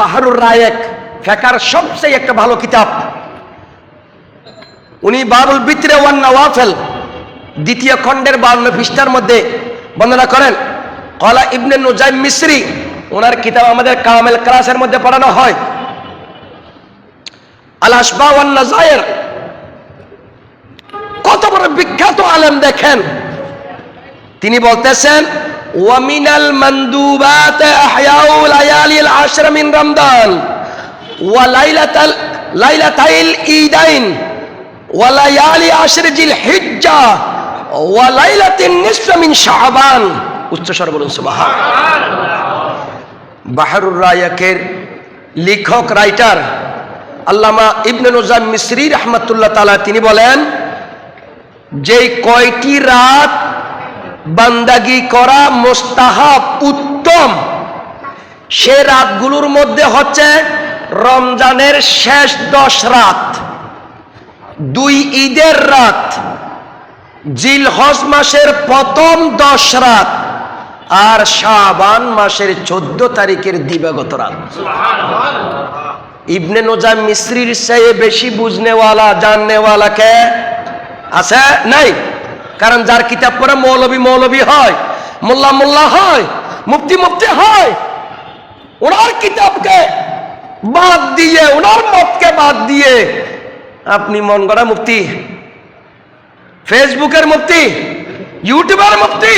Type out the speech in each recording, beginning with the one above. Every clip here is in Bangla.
বাহরুর রায়েক ফিকহের সবচেয়ে একটা ভালো কিতাব। উনি বাবুল বিতরে ওয়ান নওয়াফিল দ্বিতীয় খণ্ডের 52 পৃষ্ঠার মধ্যে বর্ণনা করেন, ক্বালা ইবনে নুজাইম মিসরি, ওনার কিতাব আমাদের কামেল ক্লাসের মধ্যে পড়ানো হয়, আল আশবা ওয়ান নাযায়ের। কত বড় বিখ্যাত আলেম দেখেন, তিনি বলতেছেন ওয়া মিনাল মানদুবাত আহয়াউ লায়ালিল আশর মিন রমদান ওয়া লাইলাতাইল ঈদাইন ওয়া লায়ালি আশর জিল হিজ্জা ওয়া লাইলাতিন নিসফ মিন শাবান। উচ্চস্বর বলুন সুবহানাল্লাহ। বাহরুর রায়াকের লেখক রাইটার আল্লামা ইবনে নুজাইম মিসরি রাহমাতুল্লাহ তাআলা তিনি বলেন, যেই কয়টি রাত বান্দাগি করা মুস্তাহাব উত্তম, সে রাতগুলোর মধ্যে হচ্ছে রমজানের শেষ 10 রাত, 2 ঈদের রাত, জিলহজ মাসের প্রথম 10 রাত, আর শাবান মাসের 14 তারিখের দিবাগত রাত। ইবনে নুজাইম মিসরির চেয়ে বেশি বুঝনেওয়ালা জাননেওয়ালা কে আছে? নাই। কারণ যার কিতাব পড়ে মৌলবী মৌলবী হয়, মোল্লা মোল্লা হয়, মুফতি মুফতি হয়, ওনার কিতাবকে বাদ দিয়ে, ওনার মতকে বাদ দিয়ে আপনি মন গড়া মুফতি, ফেসবুকের মুফতি, ইউটিউবের মুফতি,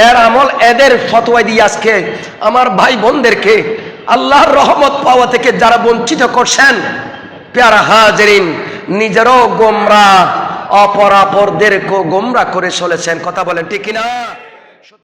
এর আমল এদের ফতোয়া দিয়ে আজকে আমার ভাই বোনদেরকে আল্লাহর রহমত পাওয়া থেকে যারা বঞ্চিত করছেন, প্যারা হাজরিন, নিজেরও গোমরা, অপরাপরদেরকেও গোমরা করে চলেছেন। কথা বলেন ঠিক কিনা?